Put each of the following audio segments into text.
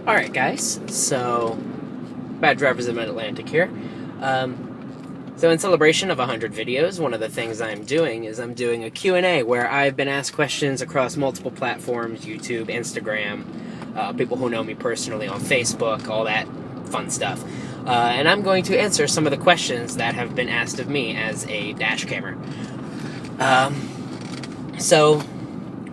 Alright guys, so Bad Drivers of Mid-Atlantic here. So in celebration of 100 videos, one of the things I'm doing is I'm doing a Q&A where I've been asked questions across multiple platforms, YouTube, Instagram, people who know me personally on Facebook, all that fun stuff. And I'm going to answer some of the questions that have been asked of me as a dash cammer. So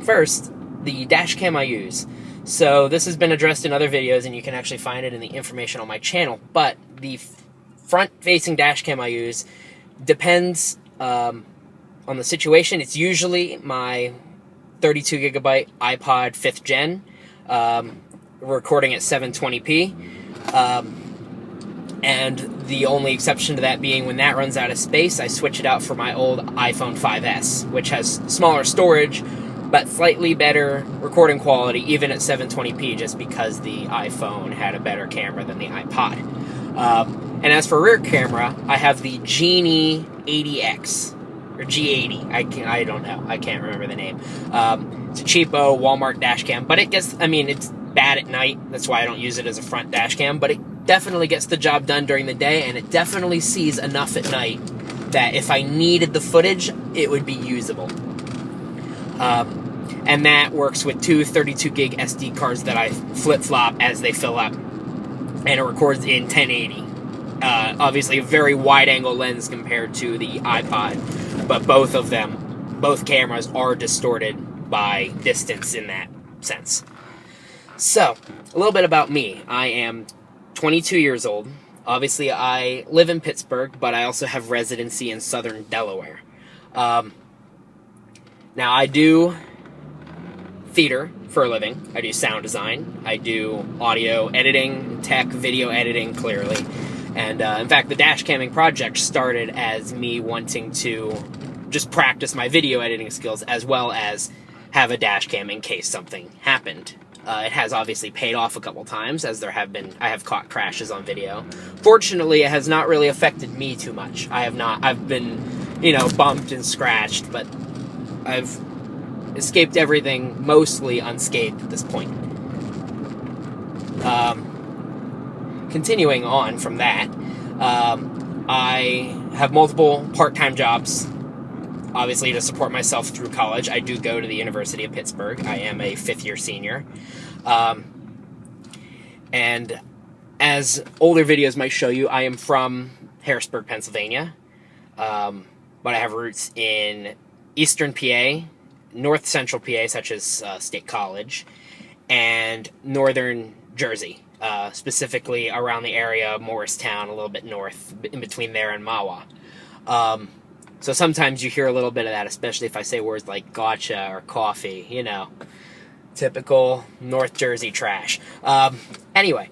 first, the dash cam I use. So this has been addressed in other videos, and you can actually find it in the information on my channel, but the front-facing dash cam I use depends on the situation. It's usually my 32 gigabyte iPod 5th gen, recording at 720p, and the only exception to that being when that runs out of space, I switch it out for my old iPhone 5S, which has smaller storage, but slightly better recording quality, even at 720p, just because the iPhone had a better camera than the iPod. And as for rear camera, I have the Genie 80X, or G80, I don't know, I can't remember the name. It's a cheapo Walmart dash cam, but it's bad at night, that's why I don't use it as a front dash cam, but it definitely gets the job done during the day, and it definitely sees enough at night that if I needed the footage, it would be usable. And that works with two 32 gig SD cards that I flip-flop as they fill up, and it records in 1080. Obviously a very wide-angle lens compared to the iPod, but both cameras are distorted by distance in that sense. So, a little bit about me. I am 22 years old. Obviously, I live in Pittsburgh, but I also have residency in southern Delaware. Now, I do theater for a living. I do sound design. I do audio editing, tech, video editing, clearly. And in fact, the dash camming project started as me wanting to just practice my video editing skills as well as have a dash cam in case something happened. It has obviously paid off a couple times, as I have caught crashes on video. Fortunately, it has not really affected me too much. I've been, bumped and scratched, but I've escaped everything mostly unscathed at this point. Continuing on from that, I have multiple part-time jobs, obviously to support myself through college. I do go to the University of Pittsburgh. I am a fifth-year senior. And as older videos might show you, I am from Harrisburg, Pennsylvania, but I have roots in eastern PA, north central PA, such as State College, and northern Jersey, specifically around the area of Morristown, a little bit north, in between there and Mahwah. So sometimes you hear a little bit of that, especially if I say words like gotcha or coffee, typical North Jersey trash. Anyway,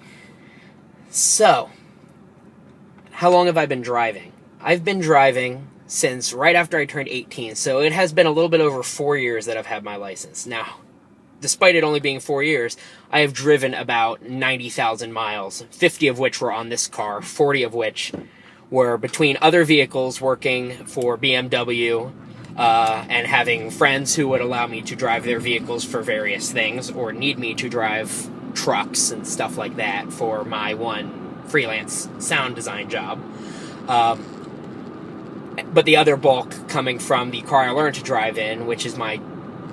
so, how long have I been driving? I've been driving since right after I turned 18, so it has been a little bit over 4 years that I've had my license. Now, despite it only being 4 years, I have driven about 90,000 miles, 50 of which were on this car, 40 of which were between other vehicles, working for BMW, and having friends who would allow me to drive their vehicles for various things, or need me to drive trucks and stuff like that for my one freelance sound design job. But the other bulk coming from the car I learned to drive in, which is my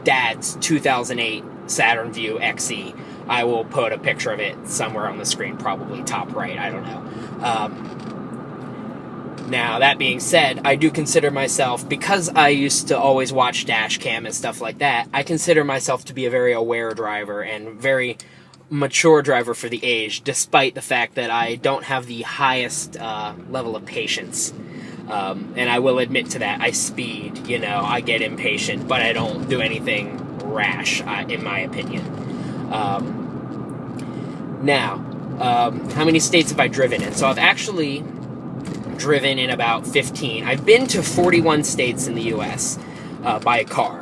dad's 2008 Saturn Vue XE. I will put a picture of it somewhere on the screen, probably top right, I don't know. Now, that being said, I do consider myself, because I used to always watch dash cam and stuff like that, I consider myself to be a very aware driver and very mature driver for the age, despite the fact that I don't have the highest level of patience. And I will admit to that. I speed, I get impatient, but I don't do anything rash, in my opinion. Now, how many states have I driven in? So I've actually driven in about 15. I've been to 41 states in the U.S. By car.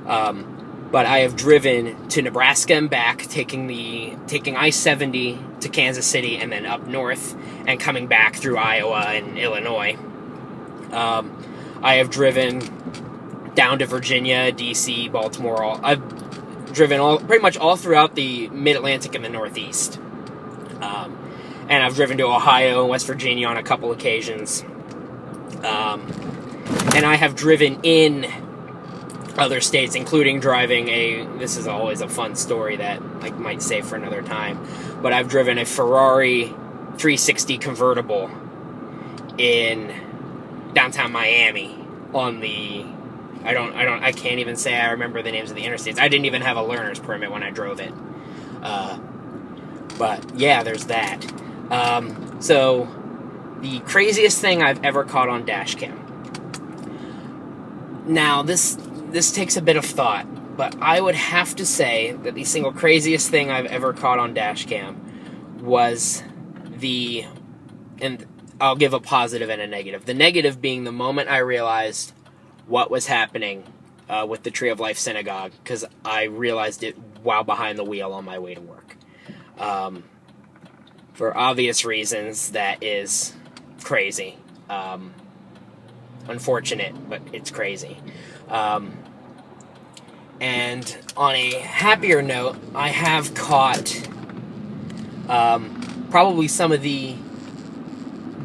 But I have driven to Nebraska and back, taking I-70 to Kansas City and then up north, and coming back through Iowa and Illinois. I have driven down to Virginia, D.C., Baltimore. I've driven pretty much all throughout the Mid-Atlantic and the Northeast. And I've driven to Ohio and West Virginia on a couple occasions. And I have driven in other states, including driving this is always a fun story that I might save for another time, but I've driven a Ferrari 360 convertible in downtown Miami on the, I can't even say I remember the names of the interstates. I didn't even have a learner's permit when I drove it. But yeah, there's that. So the craziest thing I've ever caught on dash cam. Now, this takes a bit of thought, but I would have to say that the single craziest thing I've ever caught on dash cam was and I'll give a positive and a negative. The negative being the moment I realized what was happening with the Tree of Life Synagogue, because I realized it while behind the wheel on my way to work. For obvious reasons, that is crazy. Unfortunate, but it's crazy. And on a happier note, I have caught probably some of the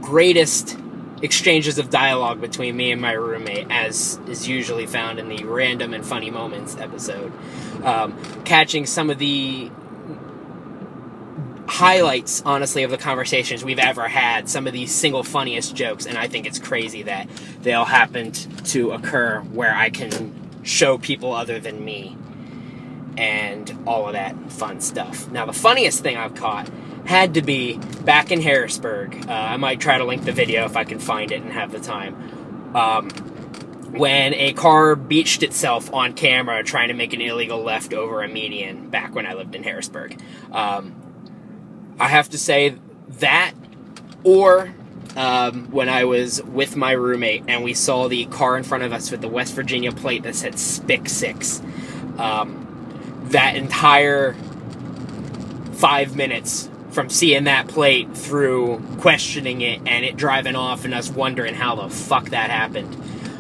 greatest exchanges of dialogue between me and my roommate, as is usually found in the Random and Funny Moments episode. Catching some of the highlights, honestly, of the conversations we've ever had, some of the single funniest jokes, and I think it's crazy that they all happened to occur where I can show people other than me and all of that fun stuff. Now, the funniest thing I've caught had to be back in Harrisburg. I might try to link the video if I can find it and have the time. When a car beached itself on camera trying to make an illegal left over a median back when I lived in Harrisburg. I have to say that, or when I was with my roommate and we saw the car in front of us with the West Virginia plate that said SPIC 6. That entire 5 minutes from seeing that plate through questioning it and it driving off and us wondering how the fuck that happened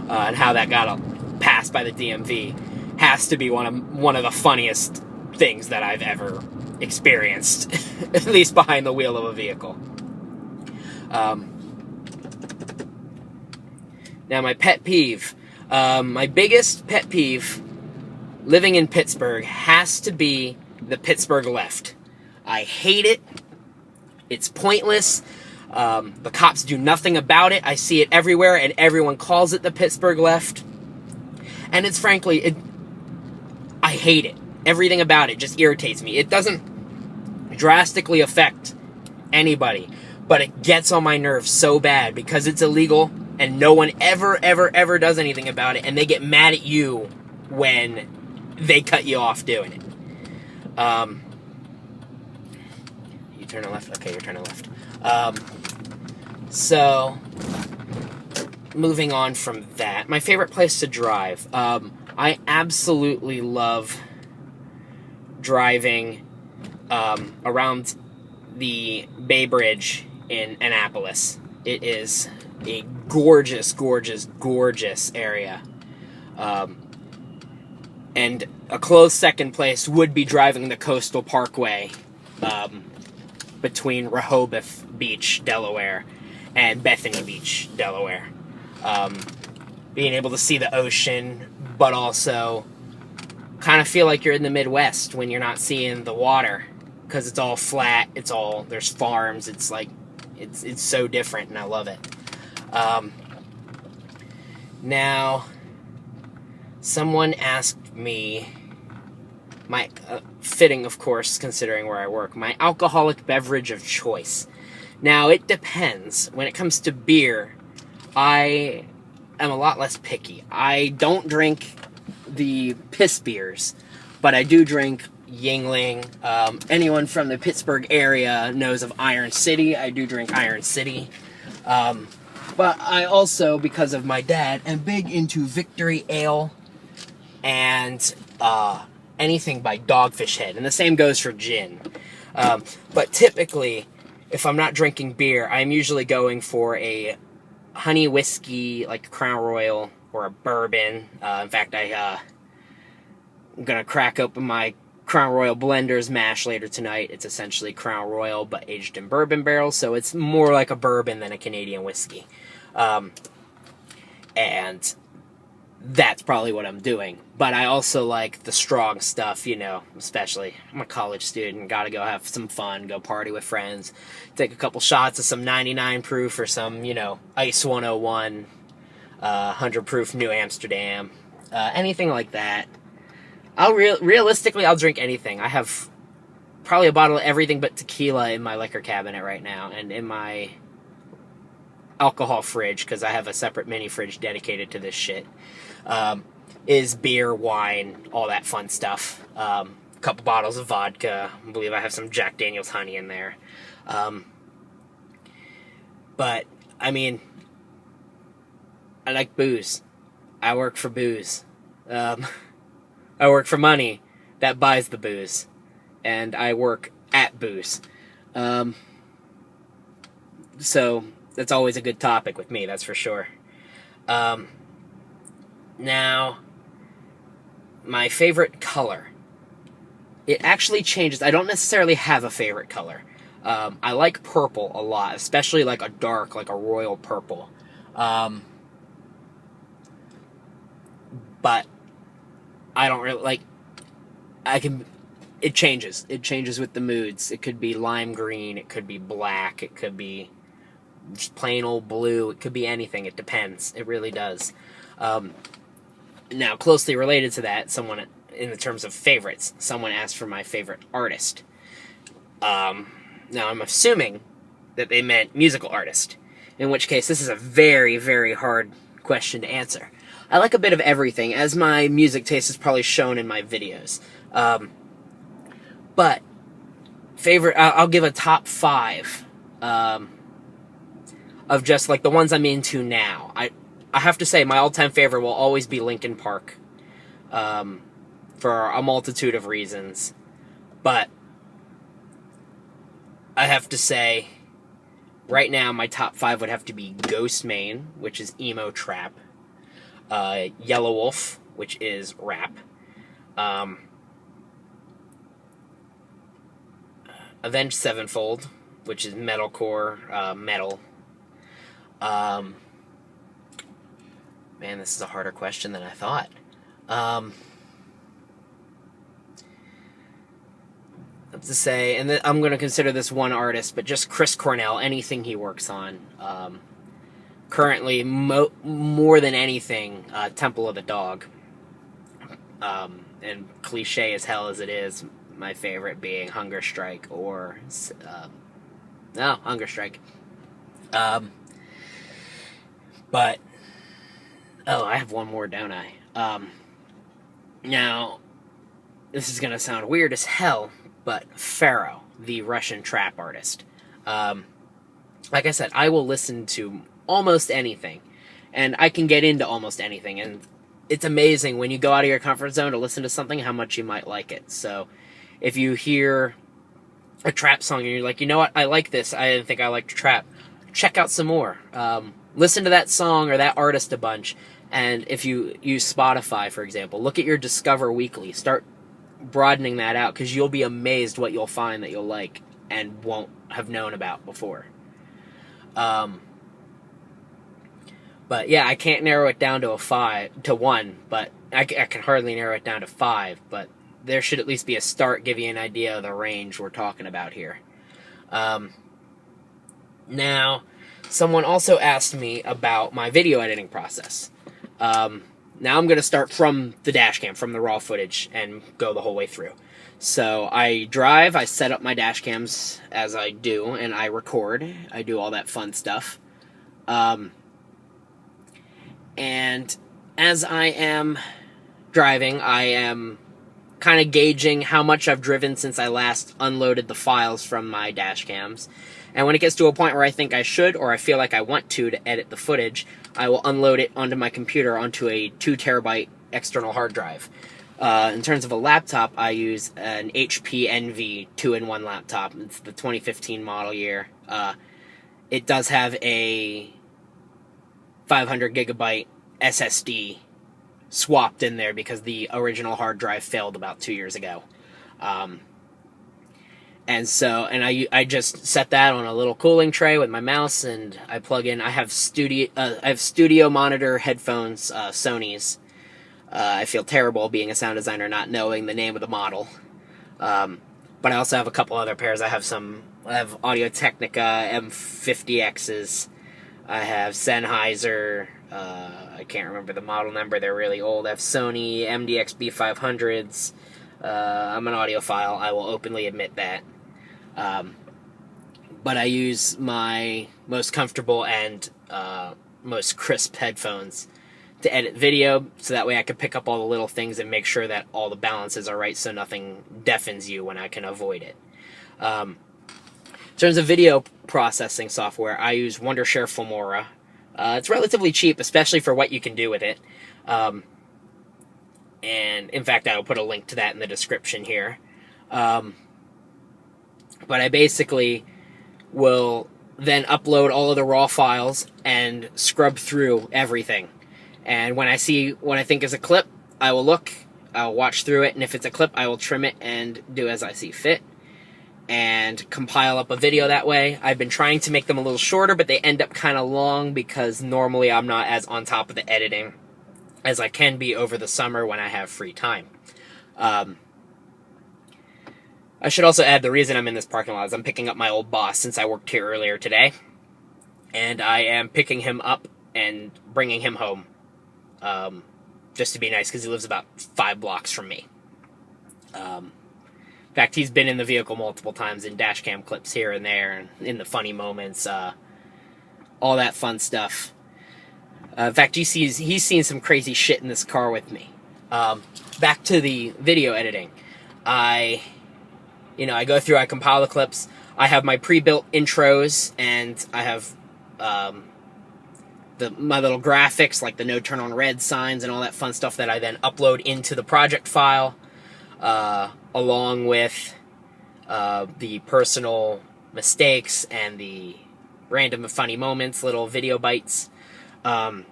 and how that got passed by the DMV has to be one of the funniest things that I've ever experienced, at least behind the wheel of a vehicle. Now, my pet peeve. My biggest pet peeve living in Pittsburgh has to be the Pittsburgh left. I hate it. It's pointless. The cops do nothing about it. I see it everywhere, and everyone calls it the Pittsburgh left. And it's frankly, I hate it. Everything about it just irritates me. It doesn't drastically affect anybody, but it gets on my nerves so bad because it's illegal and no one ever does anything about it, and they get mad at you when they cut you off doing it. You turning left? Okay, you're turning left. So, moving on from that, my favorite place to drive. I absolutely love driving around the Bay Bridge in Annapolis. It is a gorgeous area. And a close second place would be driving the Coastal Parkway between Rehoboth Beach, Delaware, and Bethany Beach, Delaware. Being able to see the ocean, but also kind of feel like you're in the Midwest when you're not seeing the water, because it's all flat, there's farms, it's so different, and I love it. Now, someone asked me, my fitting, of course, considering where I work, my alcoholic beverage of choice. Now, it depends. When it comes to beer, I am a lot less picky. I don't drink the piss beers, but I do drink Yingling. Anyone from the Pittsburgh area knows of Iron City. I do drink Iron City. But I also, because of my dad, am big into Victory Ale and anything by Dogfish Head. And the same goes for gin. But typically, if I'm not drinking beer, I'm usually going for a honey whiskey, like a Crown Royal, or a bourbon. In fact, I'm going to crack open my Crown Royal Blenders mash later tonight. It's essentially Crown Royal, but aged in bourbon barrels, so it's more like a bourbon than a Canadian whiskey. And that's probably what I'm doing. But I also like the strong stuff, especially I'm a college student, gotta go have some fun, go party with friends, take a couple shots of some 99 proof or some, Ice 101, 100 proof New Amsterdam, anything like that. Realistically, I'll drink anything. I have probably a bottle of everything but tequila in my liquor cabinet right now, and in my alcohol fridge, because I have a separate mini fridge dedicated to this shit, is beer, wine, all that fun stuff. A couple bottles of vodka. I believe I have some Jack Daniel's honey in there. But, I mean, I like booze. I work for booze. I work for money that buys the booze. And I work at booze. So, that's always a good topic with me, that's for sure. Now, my favorite color. It actually changes. I don't necessarily have a favorite color. I like purple a lot, especially like a dark, like a royal purple. But I don't really like. It changes. It changes with the moods. It could be lime green. It could be black. It could be just plain old blue. It could be anything. It depends. It really does. Now, closely related to that, someone, in the terms of favorites, someone asked for my favorite artist. Now, I'm assuming that they meant musical artist, in which case this is a very, very hard question to answer. I like a bit of everything, as my music taste is probably shown in my videos. But, favorite, I'll give a top 5 of just, like, the ones I'm into now. I have to say, my all-time favorite will always be Linkin Park, for a multitude of reasons. But I have to say, right now, my top 5 would have to be Ghost Main, which is emo trap, Yellow Wolf, which is rap, Avenged Sevenfold, which is metalcore, metal. Man, this is a harder question than I thought. To say, and I'm going to consider this one artist, but just Chris Cornell, anything he works on. Currently, more than anything, Temple of the Dog. And cliche as hell as it is, my favorite being Hunger Strike or... Hunger Strike. But... Oh, I have one more, don't I? Now, this is going to sound weird as hell, but Pharaoh, the Russian trap artist. Like I said, I will listen to almost anything, and I can get into almost anything, and it's amazing when you go out of your comfort zone to listen to something, how much you might like it. So, if you hear a trap song and you're like, you know what, I like this, I didn't think I liked trap, check out some more. Listen to that song or that artist a bunch, and if you use Spotify, for example, look at your Discover Weekly, start broadening that out, because you'll be amazed what you'll find that you'll like and won't have known about before. But yeah, I can't narrow it down to one, but I can hardly narrow it down to 5, but there should at least be a start, give you an idea of the range we're talking about here. Now, someone also asked me about my video editing process. Now I'm going to start from the dash cam, from the raw footage, and go the whole way through. So I drive, I set up my dash cams as I do, and I record. I do all that fun stuff. And as I am driving, I am kind of gauging how much I've driven since I last unloaded the files from my dash cams. And when it gets to a point where I think I should, or I feel like I want to edit the footage, I will unload it onto my computer, onto a 2 terabyte external hard drive. In terms of a laptop, I use an HP Envy 2-in-1 laptop. It's the 2015 model year. It does have a 500 gigabyte SSD swapped in there because the original hard drive failed about 2 years ago. And I just set that on a little cooling tray with my mouse, and I plug in. I have studio monitor headphones, Sony's. I feel terrible being a sound designer not knowing the name of the model. But I also have a couple other pairs. I have Audio-Technica M50Xs. I have Sennheiser. I can't remember the model number. They're really old. I have Sony MDX B500s. I'm an audiophile. I will openly admit that. But I use my most comfortable and most crisp headphones to edit video, so that way I can pick up all the little things and make sure that all the balances are right, so nothing deafens you when I can avoid it. In terms of video processing software, I use Wondershare Filmora. It's relatively cheap, especially for what you can do with it. And in fact, I will put a link to that in the description here. But I basically will then upload all of the raw files and scrub through everything. And when I see what I think is a clip, I'll watch through it, and if it's a clip, I will trim it and do as I see fit, and compile up a video that way. I've been trying to make them a little shorter, but they end up kind of long because normally I'm not as on top of the editing as I can be over the summer when I have free time. I should also add, the reason I'm in this parking lot is I'm picking up my old boss since I worked here earlier today, and I am picking him up and bringing him home. Just to be nice, because he lives about 5 blocks from me. In fact, he's been in the vehicle multiple times in dash cam clips here and there, and in the funny moments, all that fun stuff. In fact, he's seen some crazy shit in this car with me. Back to the video editing. I go through, I compile the clips. I have my pre-built intros, and I have my little graphics, like the no turn on red signs and all that fun stuff that I then upload into the project file, along with the personal mistakes and the random and funny moments, little video bites. And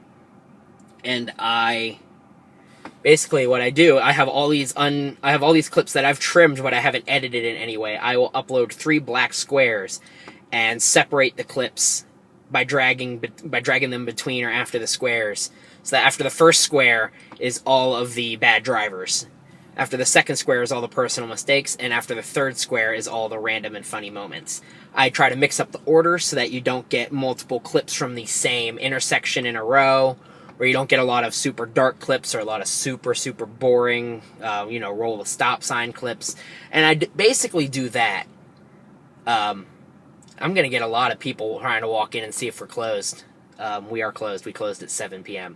basically what I do, I have all these clips that I've trimmed but I haven't edited in any way. I will upload 3 black squares and separate the clips by dragging them between or after the squares, so that after the first square is all of the bad drivers, after the second square is all the personal mistakes, and after the third square is all the random and funny moments. I try to mix up the order so that you don't get multiple clips from the same intersection in a row, or you don't get a lot of super dark clips or a lot of super boring, roll the stop sign clips. And I basically do that. I'm going to get a lot of people trying to walk in and see if we're closed. We are closed. We closed at 7 p.m.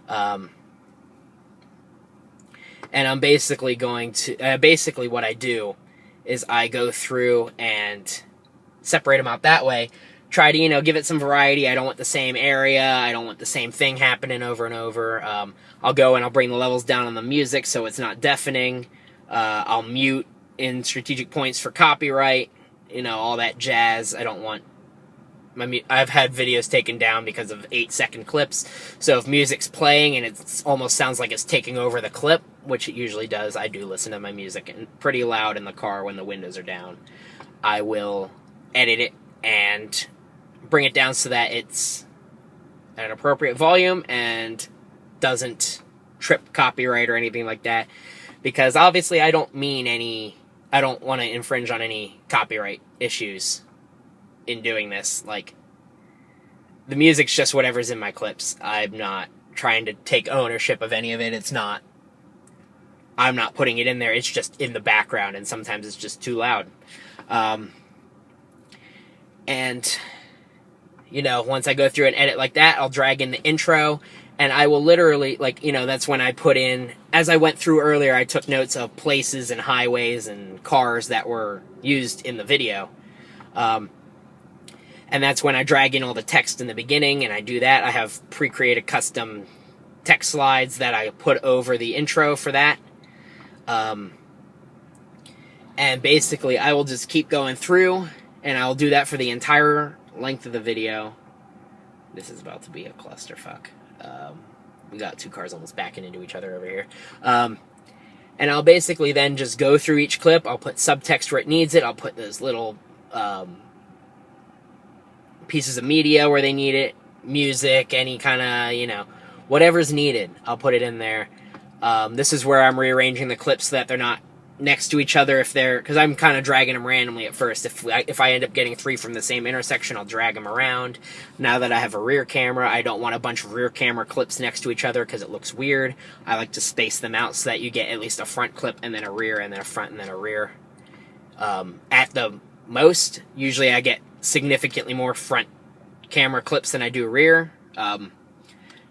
And I'm basically basically what I do is I go through and separate them out that way. Try to, give it some variety. I don't want the same area. I don't want the same thing happening over and over. I'll go and I'll bring the levels down on the music so it's not deafening. I'll mute in strategic points for copyright. All that jazz. I don't want I've had videos taken down because of 8-second clips. So if music's playing and it almost sounds like it's taking over the clip, which it usually does, I do listen to my music and pretty loud in the car when the windows are down. I will edit it and bring it down so that it's at an appropriate volume and doesn't trip copyright or anything like that. Because obviously I don't want to infringe on any copyright issues in doing this. Like, the music's just whatever's in my clips. I'm not trying to take ownership of any of it. I'm not putting it in there. It's just in the background, and sometimes it's just too loud. And, once I go through and edit like that, I'll drag in the intro, and I will literally, that's when I put in, as I went through earlier, I took notes of places and highways and cars that were used in the video. And that's when I drag in all the text in the beginning, and I do that. I have pre-created custom text slides that I put over the intro for that. And basically, I will just keep going through, and I'll do that for the entire length of the video. This is about to be a clusterfuck. We got 2 cars almost backing into each other over here. And I'll basically then just go through each clip. I'll put subtext where it needs it. I'll put those little pieces of media where they need it, music, any kind of, whatever's needed. I'll put it in there. This is where I'm rearranging the clips so that they're not next to each other, because I'm kind of dragging them randomly at first. If I end up getting 3 from the same intersection, I'll drag them around. Now that I have a rear camera, I don't want a bunch of rear camera clips next to each other because it looks weird. I like to space them out so that you get at least a front clip and then a rear and then a front and then a rear. At the most, usually I get significantly more front camera clips than I do rear,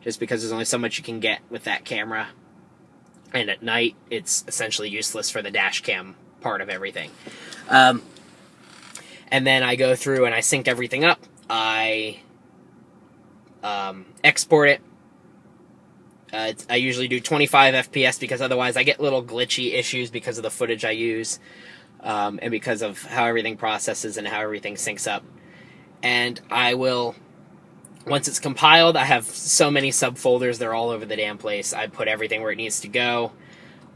just because there's only so much you can get with that camera. And at night, it's essentially useless for the dash cam part of everything. And then I go through and I sync everything up. I export it. I usually do 25 FPS because otherwise I get little glitchy issues because of the footage I use, and because of how everything processes and how everything syncs up. And I will... Once it's compiled, I have so many subfolders, they're all over the damn place. I put everything where it needs to go.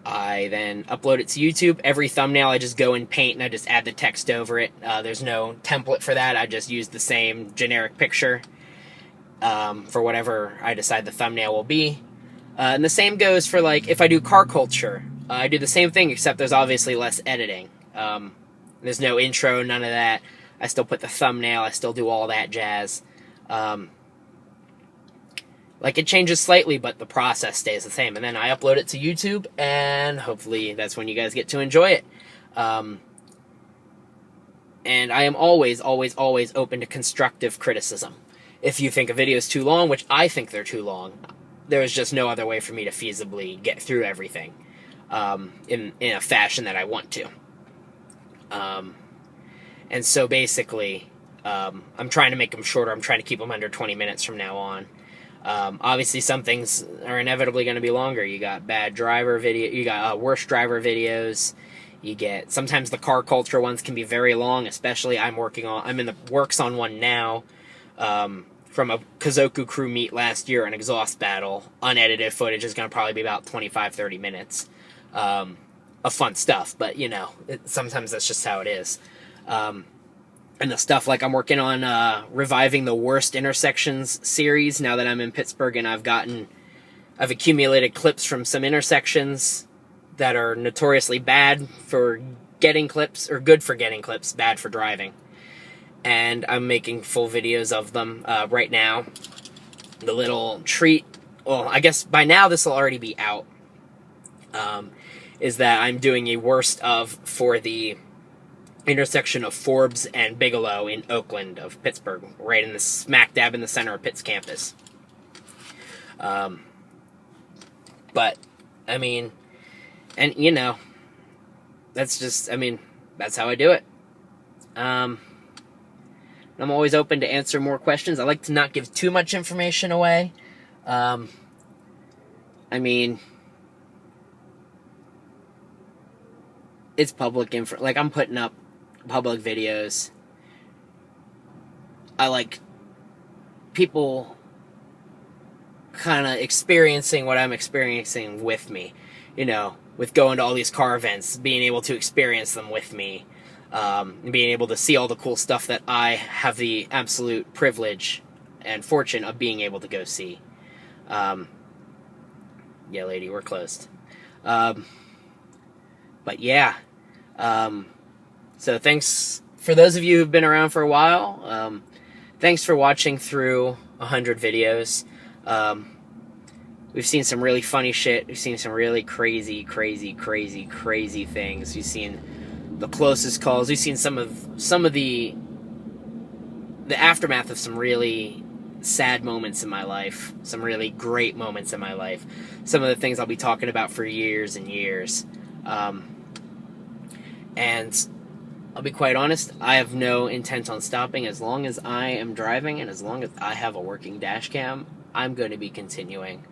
I then upload it to YouTube. Every thumbnail, I just go in Paint and I just add the text over it. There's no template for that. I just use the same generic picture for whatever I decide the thumbnail will be. And the same goes for, like, if I do car culture. I do the same thing, except there's obviously less editing. There's no intro, none of that. I still put the thumbnail. I still do all that jazz. Like, it changes slightly, but the process stays the same. And then I upload it to YouTube, and hopefully that's when you guys get to enjoy it. And I am always, always, always open to constructive criticism. If you think a video is too long, which I think they're too long, there is just no other way for me to feasibly get through everything in a fashion that I want to. And so basically, I'm trying to make them shorter. I'm trying to keep them under 20 minutes from now on. Obviously, some things are inevitably going to be longer. You got bad driver video, you got worse driver videos. You get sometimes the car culture ones can be very long. Especially, I'm in the works on one now from a Kazoku crew meet last year, an exhaust battle. Unedited footage is going to probably be about 25-30 minutes of fun stuff. But sometimes that's just how it is. And the stuff, like, I'm working on reviving the Worst Intersections series now that I'm in Pittsburgh, and I've accumulated clips from some intersections that are notoriously bad for getting clips, or good for getting clips, bad for driving. And I'm making full videos of them right now. The little treat, well, I guess by now this will already be out, is that I'm doing a worst of for the intersection of Forbes and Bigelow in Oakland of Pittsburgh, right in the smack dab in the center of Pitt's campus. But, I mean, and that's just, that's how I do it. I'm always open to answer more questions. I like to not give too much information away. It's public info. Like, I'm putting up public videos. I like people kind of experiencing what I'm experiencing with me, with going to all these car events, being able to experience them with me, and being able to see all the cool stuff that I have the absolute privilege and fortune of being able to go see. Yeah, lady, we're closed. But yeah. So thanks for those of you who've been around for a while. Thanks for watching through 100 videos. We've seen some really funny shit. We've seen some really crazy things. We've seen the closest calls. We've seen some of the aftermath of some really sad moments in my life. Some really great moments in my life. Some of the things I'll be talking about for years and years. And I'll be quite honest, I have no intent on stopping. As long as I am driving and as long as I have a working dash cam, I'm going to be continuing.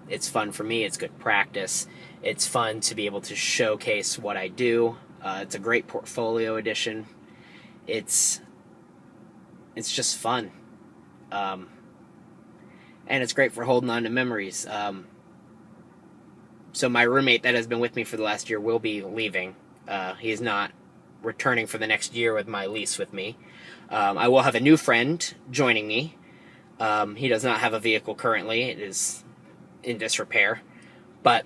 It's fun for me. It's good practice. It's fun to be able to showcase what I do. It's a great portfolio addition. It's just fun. And it's great for holding on to memories. So my roommate that has been with me for the last year will be leaving. He is not returning for the next year with my lease with me. I will have a new friend joining me. He does not have a vehicle currently. It is in disrepair. But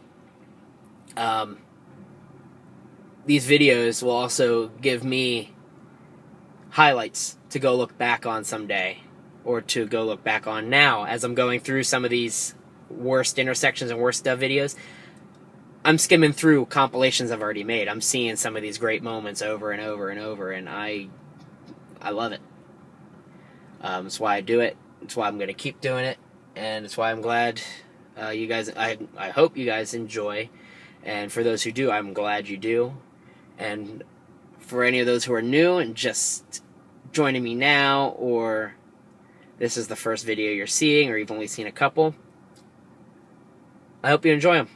these videos will also give me highlights to go look back on someday, or to go look back on now as I'm going through some of these worst intersections and worst stuff videos. I'm skimming through compilations I've already made. I'm seeing some of these great moments over and over and over, and I love it. That's why I do it. It's why I'm going to keep doing it, and it's why I'm glad you guys. I hope you guys enjoy, and for those who do, I'm glad you do. And for any of those who are new and just joining me now, or this is the first video you're seeing, or you've only seen a couple, I hope you enjoy them.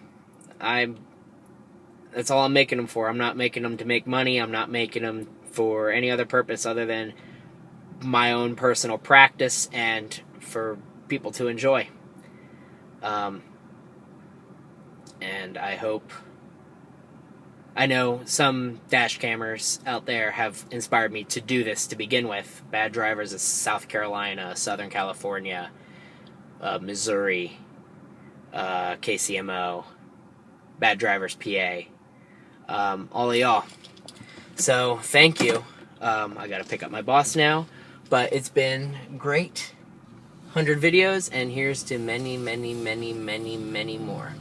That's all I'm making them for. I'm not making them to make money. I'm not making them for any other purpose other than my own personal practice and for people to enjoy. And I know some dash cammers out there have inspired me to do this to begin with. Bad Drivers of South Carolina, Southern California, Missouri, KCMO, Bad Drivers PA, all of y'all. So thank you. I gotta pick up my boss now, but it's been great. 100 videos, and here's to many, many, many, many, many more.